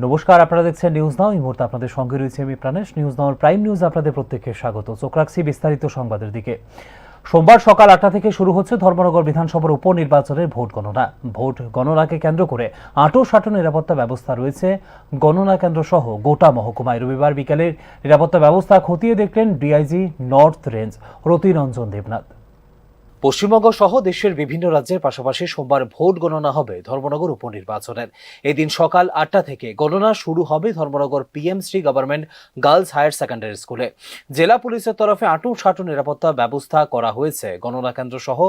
নমস্কার, আপনারা দেখছেন নিউজ নাও। এই মুহূর্তে আপনাদের সঙ্গে রয়েছে আমি প্রাণেশ। নিউজ নাওর প্রাইম নিউজ আপনাদের প্রত্যেককে স্বাগত। চোখ রাখছি বিস্তারিত সংবাদের দিকে। সোমবার সকাল 8টা থেকে শুরু হচ্ছে ধর্মনগর বিধানসভার উপনির্বাচনের ভোট গণনা। ভোট গণনাকে কেন্দ্র করে আঁটো-সাঁটো নিরাপত্তা ব্যবস্থা রয়েছে গণনা কেন্দ্র সহ গোটা মহকুমায়। রবিবার বিকেলের নিরাপত্তা ব্যবস্থা খতিয়ে দেখলেন DIG north range Ratiranjan Debnath. Paschimbanga সহ দেশের বিভিন্ন রাজ্যের পাশাপাশি সোমবার ভোট গণনা হবে ধর্মনগর উপনির্বাচনের। এদিন সকাল 8টা থেকে গণনা শুরু হবে Dharmanagar পিএমশ্রী government girls higher secondary স্কুলে। জেলা পুলিশের তরফে আঁটো-সাঁটো নিরাপত্তা ব্যবস্থা করা হয়েছে গণনা কেন্দ্র সহ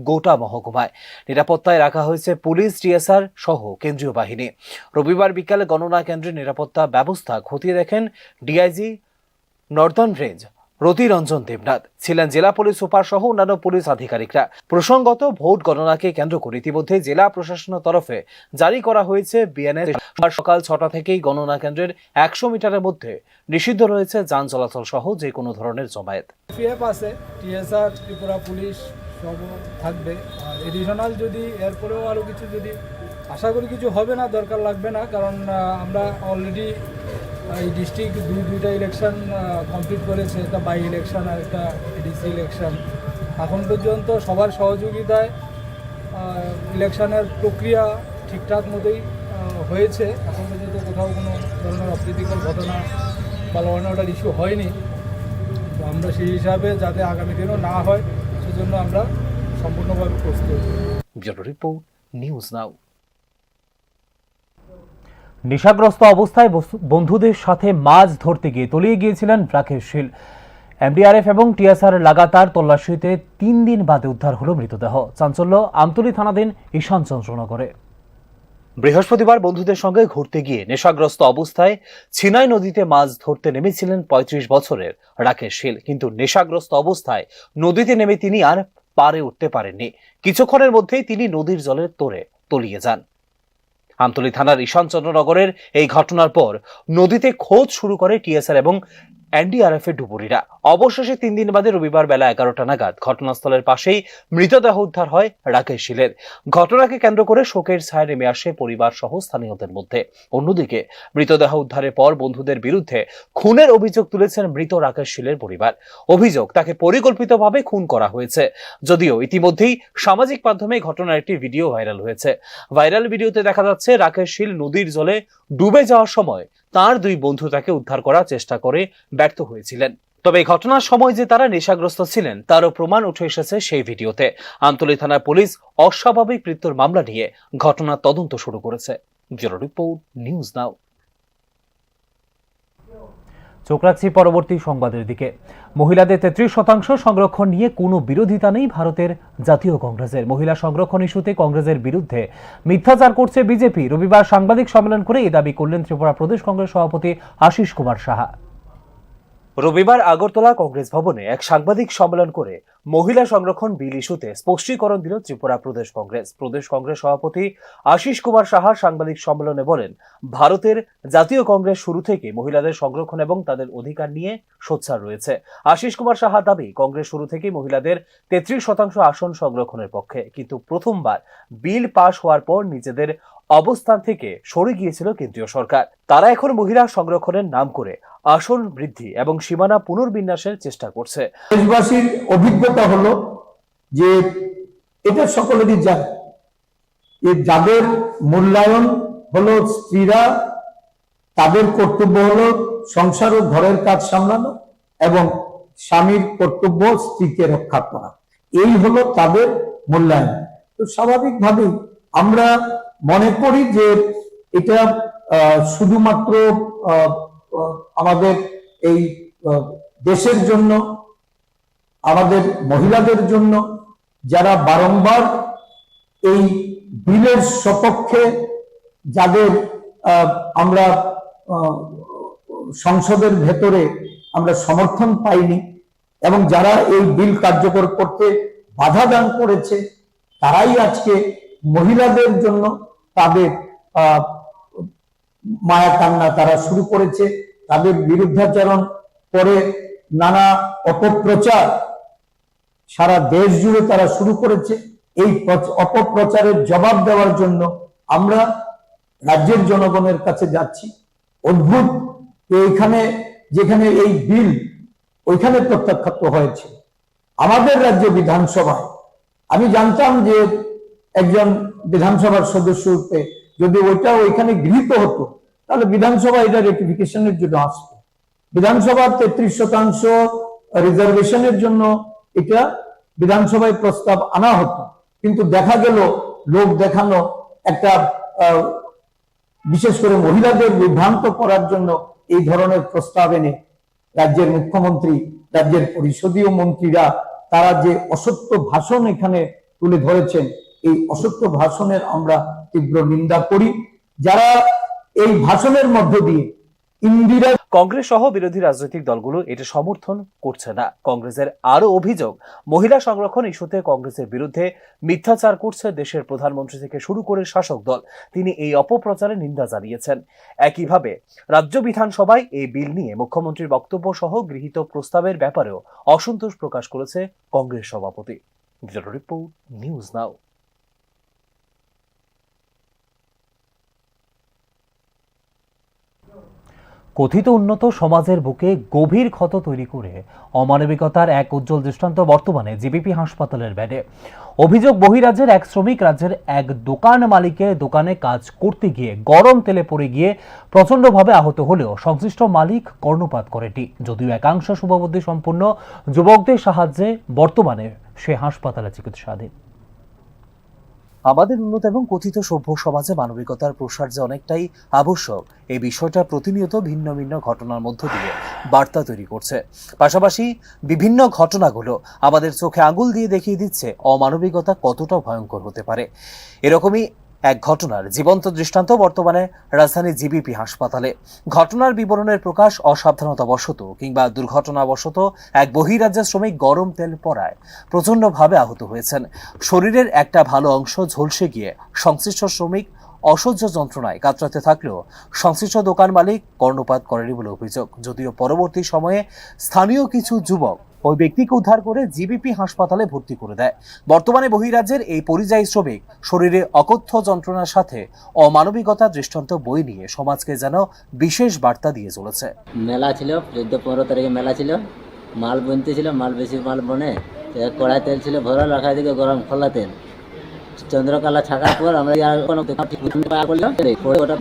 গোটা মহকুমায়। নিরাপত্তায় রাখা হয়েছে পুলিশ, টিএসআর সহ কেন্দ্রীয় বাহিনী। রবিবার বিকালে গণনা কেন্দ্রের নিরাপত্তা ব্যবস্থা খতিয়ে দেখেন DIG Northern range Ratiranjan Debnath. ছিলেন জেলা পুলিশ সুপার সহ অন্যান্য পুলিশ আধিকারিকরা। প্রসঙ্গত ভোট গণনাকে কেন্দ্র করে ইতিমধ্যে জেলা প্রশাসনের তরফে জারি করা হয়েছে বিএনএস। সকাল 6টা থেকেই গণনা কেন্দ্রের 100 মিটারের মধ্যে নিষিদ্ধ রয়েছে যান চলাচল সহ যে কোনো ধরনের জমায়েত। পিএফ আছে, টিএসআর, ত্রিপুরা পুলিশ সব থাকবে। আর এডিশনাল যদি এরপরেও আরও কিছু যদি আশা করি কিছু হবে না, দরকার লাগবে না, কারণ আমরা অলরেডি এই ডিস্ট্রিক্ট দুইটা ইলেকশন কমপ্লিট করেছে, একটা বাই ইলেকশন আর একটা এডিসি ইলেকশন। এখন পর্যন্ত সবার সহযোগিতায় ইলেকশনের প্রক্রিয়া ঠিকঠাক মতোই হয়েছে। এখন পর্যন্ত কোথাও কোনো ধরনের অপ্রীতিকর ঘটনা বা ল অ্যান্ড অর্ডার ইস্যু হয়নি। তো আমরা সেই হিসাবে যাতে আগামী দিনও না হয় সেজন্য আমরা সম্পূর্ণভাবে প্রস্তুত। Bureau report, news now. নেশাগ্রস্ত অবস্থায় বন্ধুদের সাথে মাছ ধরতে গিয়ে তলিয়ে গিয়েছিলেন রাকেশ শীল। এমডিআরএফ এবং টিএসআর লাগাতার তল্লাশিতে 3 দিন বাদে উদ্ধার হলো মৃতদেহ। চাঞ্চল্য আমতলী থানাধীন ঈশান চন্দ্রনগরে। বৃহস্পতিবার বন্ধুদের সঙ্গে ঘুরতে গিয়ে নেশাগ্রস্ত অবস্থায় ছিনাই নদীতে মাছ ধরতে নেমেছিলেন 35 বছরের রাকেশ শীল। কিন্তু নেশাগ্রস্ত অবস্থায় নদীতে নেমে তিনি আর পারে উঠতে পারেননি। কিছুক্ষণের মধ্যেই তিনি নদীর জলের তোড়ে তলিয়ে যান। আমতলী থানার ঈশান চন্দ্রনগরের এই ঘটনার পর নদীতে খোঁজ শুরু করে টিএসআর এবং এনডিআরএফ এর ডুবুরিরা। অবশেষে 3 দিন বাদে রবিবার বেলা 11টা নাগাদ ঘটনাস্থলের পাশেই মৃতদেহ উদ্ধার হয় রাকেশ শীলের। ঘটনাকে কেন্দ্র করে শোকের ছায়া নেমে আসে পরিবার সহ স্থানীয়দের মধ্যে। অন্যদিকে মৃতদেহ উদ্ধারের পর বন্ধুদের বিরুদ্ধে খুনের অভিযোগ তুলেছেন মৃত রাকেশ শীলের পরিবার। অভিযোগ তাকে পরিকল্পিতভাবে খুন করা হয়েছে। যদিও ইতিমধ্যেই সামাজিক মাধ্যমে ঘটনার একটি ভিডিও ভাইরাল হয়েছে। ভাইরাল ভিডিওতে দেখা যাচ্ছে রাকেশ শীল নদীর জলে ডুবে যাওয়ার সময় তার 2 বন্ধু তাকে উদ্ধার করার চেষ্টা করে ব্যর্থ হয়েছিলেন। তবে এই ঘটনার সময় যে তারা নেশাগ্রস্ত ছিলেন তারও প্রমাণ উঠে এসেছে সেই ভিডিওতে। আমতলী থানার পুলিশ অস্বাভাবিক মৃত্যুর মামলা নিয়ে ঘটনার তদন্ত শুরু করেছে। Bureau report, news now. চোখ রাখছি পরবর্তী সংবাদের দিকে। মহিলাদের 33% সংরক্ষণ নিয়ে কোনো বিরোধিতা নেই ভারতের জাতীয় কংগ্রেসের। মহিলা সংরক্ষণ ইস্যুতে কংগ্রেসের বিরুদ্ধে মিথ্যাচার করছে বিজেপি। রবিবার সাংবাদিক সম্মেলন করে এই দাবি করলেন ত্রিপুরা প্রদেশ কংগ্রেস সভাপতি আশিস কুমার সাহা। রবিবার আগরতলা কংগ্রেস ভবনে এক সাংবাদিক সম্মেলন করে মহিলা সংরক্ষণ বিল ইস্যুতে স্পষ্টীকরণ দিল ত্রিপুরা প্রদেশ কংগ্রেস। প্রদেশ কংগ্রেস সভাপতি আশিস কুমার সাহা সাংবাদিক সম্মেলনে বলেন, ভারতের জাতীয় কংগ্রেস শুরু থেকে মহিলাদের সংরক্ষণ এবং তাদের অধিকার নিয়ে সোচ্চার রয়েছে। আশিস কুমার সাহা দাবি, কংগ্রেস শুরু থেকেই মহিলাদের 33% আসন সংরক্ষণের পক্ষে, কিন্তু প্রথমবার বিল পাশ হওয়ার পর নিজেদের অবস্থান থেকে সরে গিয়েছিল কেন্দ্রীয় সরকার। তারা এখন মহিলা সংরক্ষণের নাম করে আসন বৃদ্ধি এবং সীমানা পুনর্বিন্যাসের চেষ্টা করছে। দেশবাসীর অভিজ্ঞতা হলো যে এটা সকলেরই জানে, যাদের মূল্যায়ন হলো স্ত্রীরা, তাদের কর্তব্য হলো সংসার ও ঘরের কাজ সামলানো এবং স্বামীর কর্তব্য স্ত্রীকে রক্ষা করা। এই হলো তাদের মূল্যায়ন। তো স্বাভাবিকভাবেই আমরা মনে করি যে এটা শুধুমাত্র আমাদের এই দেশের জন্য, আমাদের মহিলাদের জন্য, যারা বারংবার এই বিলের সপক্ষে, যাদের আমরা সংসদের ভেতরে আমরা সমর্থন পাইনি এবং যারা এই বিল কার্যকর করতে বাধা দান করেছে, তারাই আজকে মহিলাদের জন্য তাদের মায়া কান্না তারা শুরু করেছে। তাদের বিরুদ্ধাচরণ করে নানা অপপ্রচার সারা দেশ জুড়ে তারা শুরু করেছে। এই অপপ্রচারের জবাব দেওয়ার জন্য আমরা রাজ্যের জনগণের কাছে যাচ্ছি। অদ্ভুত এইখানে যেখানে এই বিল ওইখানে প্রত্যাখ্যাত হয়েছে। আমাদের রাজ্য বিধানসভায় আমি জানতাম যে একজন বিধানসভার সদস্য রূপে যদি ওইটা ওইখানে গৃহীত হতো তাহলে বিধানসভা এটা রেটিফিকেশনের জন্য আসতো। বিধানসভার 33% রিজার্ভেশনের জন্য এটা বিধানসভায় প্রস্তাব আনা হতো, কিন্তু দেখা গেল লোক দেখানো একটা বিশেষ করে মহিলাদের বিভ্রান্ত করার জন্য এই ধরনের প্রস্তাব এনে রাজ্যের মুখ্যমন্ত্রী, রাজ্যের পরিষদীয় মন্ত্রীরা তারা যে অসত্য ভাষণ এখানে তুলে ধরেছেন, এই অসত্য ভাষণের আমরা তীব্র নিন্দা করি। যারা এই ভাষণের মধ্য দিয়ে ইন্দিরা কংগ্রেস সহ বিরোধী রাজনৈতিক দলগুলো এটা সমর্থন করছে না। কংগ্রেসের আরো অভিযোগ, মহিলা সংরক্ষণ ইস্যুতে কংগ্রেসের বিরুদ্ধে মিথ্যাচার করছে দেশের প্রধানমন্ত্রী থেকে শুরু করে শাসক দল। তিনি এই অপপ্রচারে নিন্দা জানিয়েছেন। একইভাবে রাজ্য বিধানসভায় এই বিল নিয়ে মুখ্যমন্ত্রীর বক্তব্য সহ গৃহীত প্রস্তাবের ব্যাপারেও অসন্তোষ প্রকাশ করেছে কংগ্রেস সভাপতি। Bureau report, news now. কথিত উন্নত সমাজের বুকে গভীর ক্ষত তৈরি করে অমানবিকতার এক উজ্জ্বল দৃষ্টান্ত বর্তমানে জিবিপি হাসপাতালের বেডে। অভিযোগ, বহিরাজ্যের এক শ্রমিক রাজ্যের এক দোকান মালিকের দোকানে কাজ করতে গিয়ে গরম তেলে পড়ে গিয়ে প্রচণ্ডভাবে আহত হলেও সংশ্লিষ্ট মালিক কর্ণপাত করেনি। যদিও একাংশ শুভবুদ্ধি সম্পন্ন যুবকদের সাহায্যে বর্তমানে সে হাসপাতালে চিকিৎসাধীন। আমাদের উন্নত এবং কথিত সভ্য সমাজে মানবিকতার প্রসার যে অনেকটাই আবশ্যক, এই বিষয়টা প্রতিনিয়ত ভিন্ন ভিন্ন ঘটনার মধ্য দিয়ে বার্তা তৈরি করছে। পাশাপাশি বিভিন্ন ঘটনাগুলো আমাদের চোখে আঙুল দিয়ে দেখিয়ে দিচ্ছে অমানবিকতা কতটা ভয়ঙ্কর হতে পারে। এরকমই এক ঘটনার জীবন্ত দৃষ্টান্ত বর্তমানে রাজধানীর জিবিপি হাসপাতালে। ঘটনার বিবরণের প্রকাশ অসাবধানতাবশত কিংবা দুর্ঘটনাবশত এক বহিরাজ্যের শ্রমিক গরম তেল পড়ায় প্রচণ্ডভাবে আহত হয়েছেন। শরীরের একটা ভালো অংশ ঝলসে গিয়ে সংশ্লিষ্ট শ্রমিক অসহ্য যন্ত্রণায় কাতরাতে থাকলেও সংশ্লিষ্ট দোকান মালিক কর্ণপাত করেনি বলে অভিযোগ। যদিও পরবর্তী সময়ে স্থানীয় কিছু যুবক ওই ব্যক্তিকে উদ্ধার করে জিবিপি হাসপাতালে ভর্তি করে দেয়। বর্তমানে বহিরাজ্যের এই পরিযায়ী শ্রমিক শরীরে অকথ্য যন্ত্রণার সাথে অমানবিকতার দৃষ্টান্ত বই নিয়ে সমাজকে যেন বিশেষ বার্তা দিয়ে চলেছে। মেলা ছিল 14-15 তারিখে মেলা ছিল, মাল বুনতে ছিল, মাল বেশি মাল বনে, কড়াই তেল ছিল ভরা, রাখা দিকে গরম খোলা তেল চন্দ্রকলা ছাকার পর আমরা আর কোনো করলাম ওটা